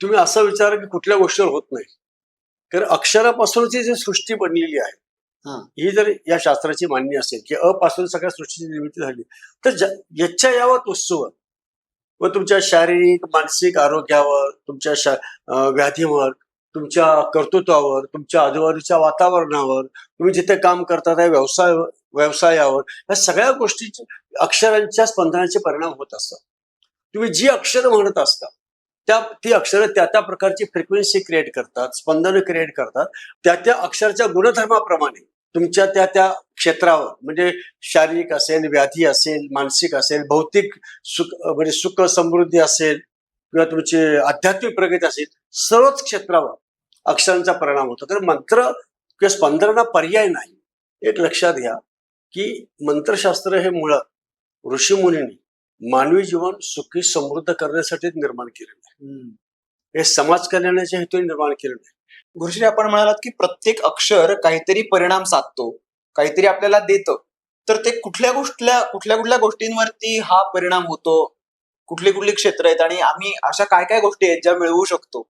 तुम्ही असा विचार की कुठल्या गोष्टीवर होत नाही. कारण अक्षरापासूनची जी सृष्टी बनलेली आहे, ही जर या शास्त्राची मान्य असेल की अ पासून सगळ्या सृष्टीची निर्मिती झाली, तर याच्या यावत वस्तूवर व तुमच्या शारीरिक, मानसिक आरोग्यावर, तुमच्या व्याधीवर, तुमच्या कर्तृत्वावर, तुमच्या आजूबाजूच्या वातावरणावर, तुम्ही जिथे काम करता त्या व्यवसायावर, या सगळ्या गोष्टींचे अक्षरांच्या स्पंदनाचे परिणाम होत असतात. तुम्ही जी अक्षरं म्हणत असता ती अक्षरं त्या प्रकारची फ्रिक्वेन्सी क्रिएट करतात, स्पंदन क्रिएट करतात. त्या अक्षराच्या गुणधर्माप्रमाणे तुमच्या त्या क्षेत्रावर, म्हणजे शारीरिक असेल, व्याधी असेल, मानसिक असेल, भौतिक म्हणजे सुख समृद्धी असेल किंवा तुमची आध्यात्मिक प्रगती असेल, सर्वच क्षेत्रावर अक्षरांचा परिणाम होतो. तर मंत्र किंवा स्पंदनाला पर्याय नाही. एक लक्षात घ्या की मंत्रशास्त्र हे मुळात ऋषीमुनींनी मानवी जीवन सुखी समृद्ध करण्यासाठीच निर्माण केलेलं आहे. हे समाज कल्याणाच्या हेतूने निर्माण केलेलं आहे. गुरुश्री, आपण म्हणालात की प्रत्येक अक्षर काहीतरी परिणाम साधतो, काहीतरी आपल्याला देतं. तर ते कुठल्या कुठल्या गोष्टींवरती हा परिणाम होतो, कुठली क्षेत्र आहेत आणि आम्ही अशा काय काय गोष्टी आहेत ज्या मिळवू शकतो?